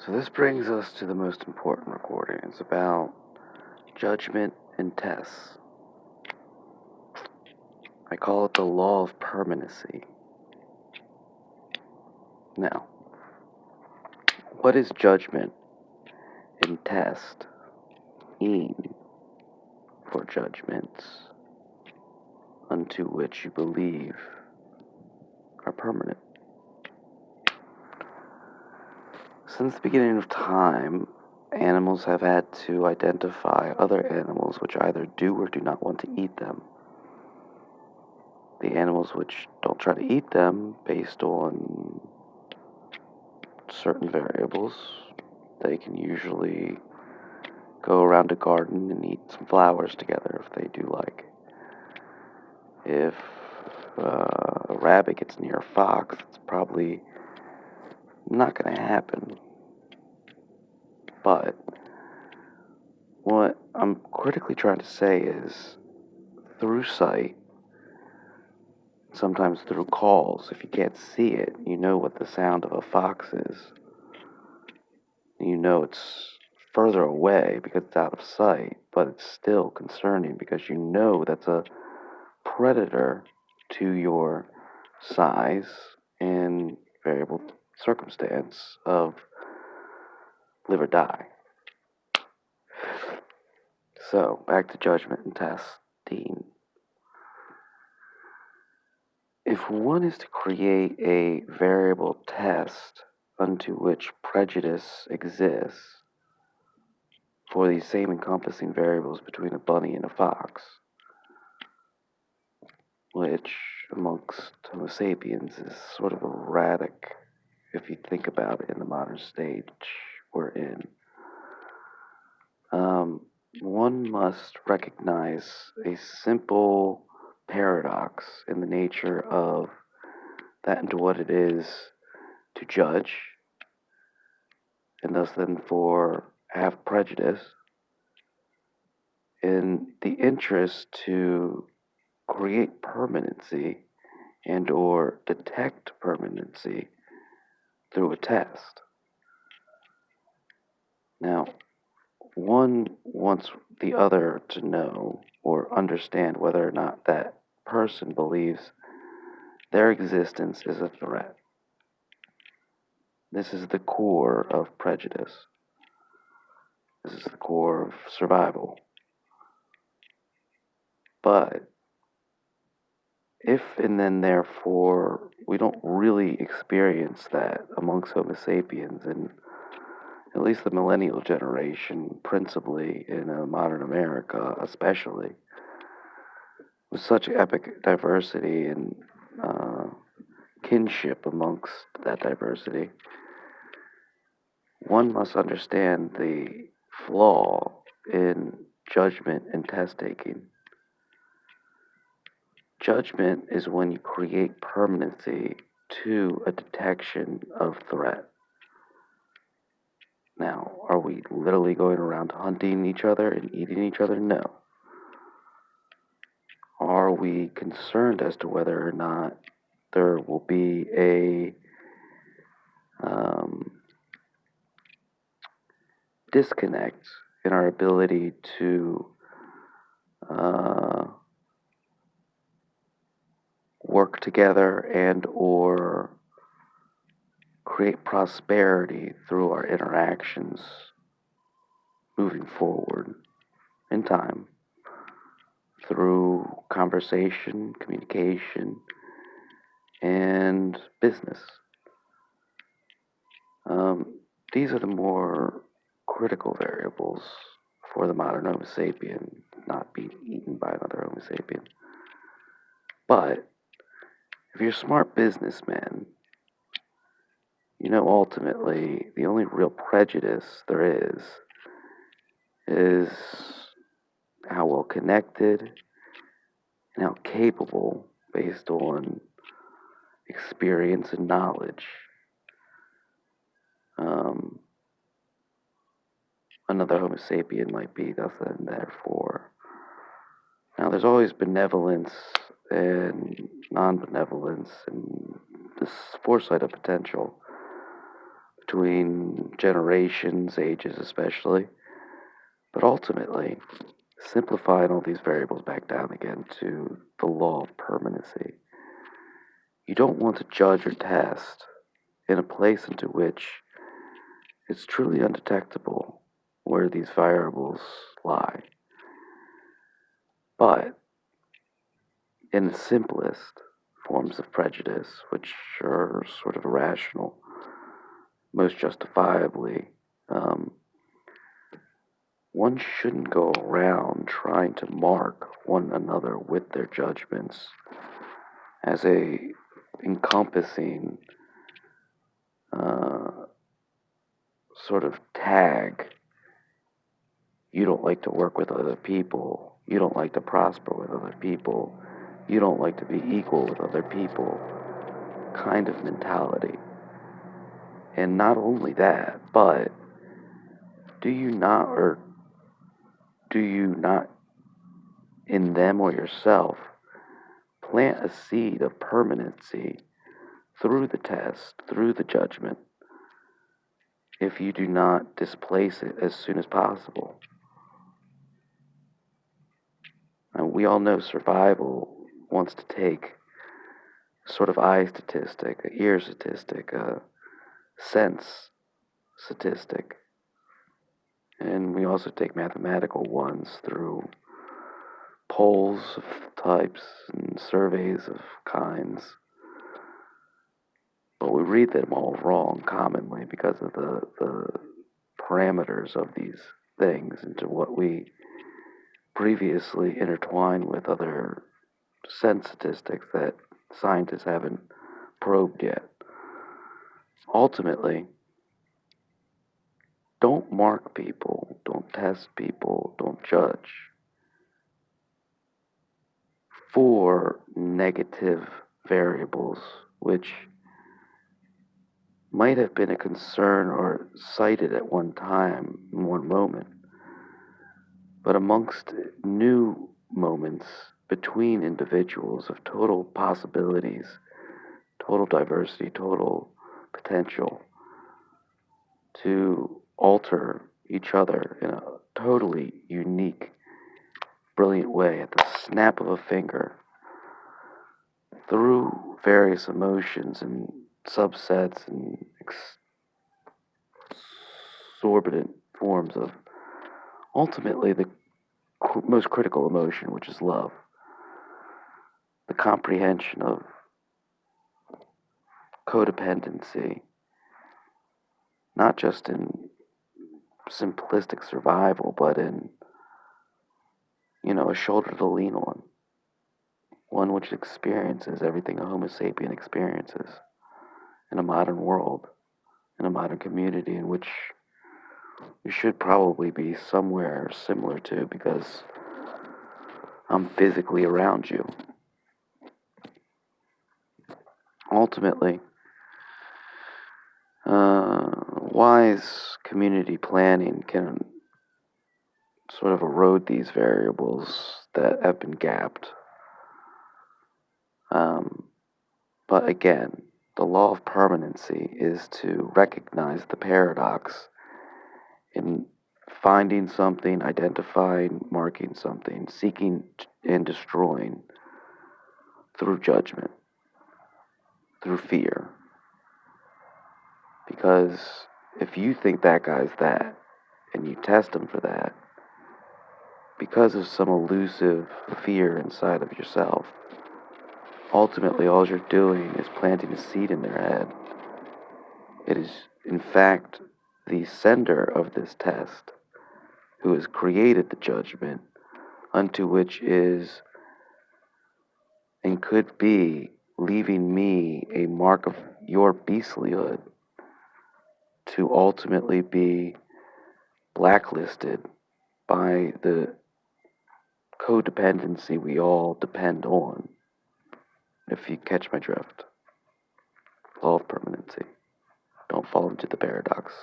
So this brings us to the most important recording. It's about judgment and tests. I call it the law of permanency. Now, what is judgment and test mean for judgments unto which you believe are permanent? Since the beginning of time, animals have had to identify other animals which either do or do not want to eat them. The animals which don't try to eat them based on certain variables, they can usually go around a garden and eat some flowers together if they do like. If a rabbit gets near a fox, it's probably not going to happen. But what I'm critically trying to say is, through sight, sometimes through calls, if you can't see it, you know what the sound of a fox is. You know it's further away because it's out of sight, but it's still concerning because you know that's a predator to your size and variable circumstance of live or die. So, back to judgment and testing. If one is to create a variable test unto which prejudice exists for these same encompassing variables between a bunny and a fox, which amongst Homo sapiens is sort of erratic if you think about it in the modern stage we're in. One must recognize a simple paradox in the nature of that into what it is to judge, and thus then for have prejudice, in the interest to create permanency and or detect permanency through a test. Now, one wants the other to know or understand whether or not that person believes their existence is a threat. This is the core of prejudice. This is the core of survival. But if and then therefore we don't really experience that amongst Homo sapiens, and at least the millennial generation, principally in modern America especially, with such epic diversity and kinship amongst that diversity, one must understand the flaw in judgment and test taking. Judgment is when you create permanency to a detection of threat. Now, are we literally going around hunting each other and eating each other? No. Are we concerned as to whether or not there will be a disconnect in our ability to work together and or create prosperity through our interactions moving forward in time through conversation, communication, and business? These are the more critical variables for the modern Homo sapien, not being eaten by another Homo sapien. But if you're a smart businessman, you know ultimately the only real prejudice there is how well connected and how capable, based on experience and knowledge, another Homo sapien might be, thus and therefore. Now, there's always benevolence and non-benevolence and this foresight of potential between generations, ages especially, but ultimately simplifying all these variables back down again to the law of permanency. You don't want to judge or test in a place into which it's truly undetectable where these variables lie. But in the simplest forms of prejudice, which are sort of irrational, most justifiably, one shouldn't go around trying to mark one another with their judgments as a encompassing sort of tag. You don't like to work with other people. You don't like to prosper with other people. You don't like to be equal with other people kind of mentality. And not only that, but do you not in them or yourself plant a seed of permanency through the test, through the judgment, if you do not displace it as soon as possible? And we all know survival wants to take sort of eye statistic, a ear statistic, a sense statistic. And we also take mathematical ones through polls of types and surveys of kinds. But we read them all wrong commonly because of the parameters of these things into what we previously intertwined with other sense statistics that scientists haven't probed yet. Ultimately, don't mark people, don't test people, don't judge for negative variables, which might have been a concern or cited at one time in one moment, but amongst new moments between individuals of total possibilities, total diversity, total potential to alter each other in a totally unique, brilliant way at the snap of a finger through various emotions and subsets and exorbitant forms of ultimately the most critical emotion, which is love. The comprehension of codependency, not just in simplistic survival, but in, a shoulder to lean on. One which experiences everything a Homo sapien experiences in a modern world, in a modern community in which we should probably be somewhere similar to, because I'm physically around you. Ultimately, wise community planning can sort of erode these variables that have been gapped. But again, the law of permanency is to recognize the paradox in finding something, identifying, marking something, seeking and destroying through judgment, through fear. Because if you think that guy's that, and you test him for that, because of some elusive fear inside of yourself, ultimately all you're doing is planting a seed in their head. It is, in fact, the sender of this test who has created the judgment unto which is and could be leaving me a mark of your beastlyhood to ultimately be blacklisted by the codependency we all depend on, if you catch my drift. Law of permanency. Don't fall into the paradox.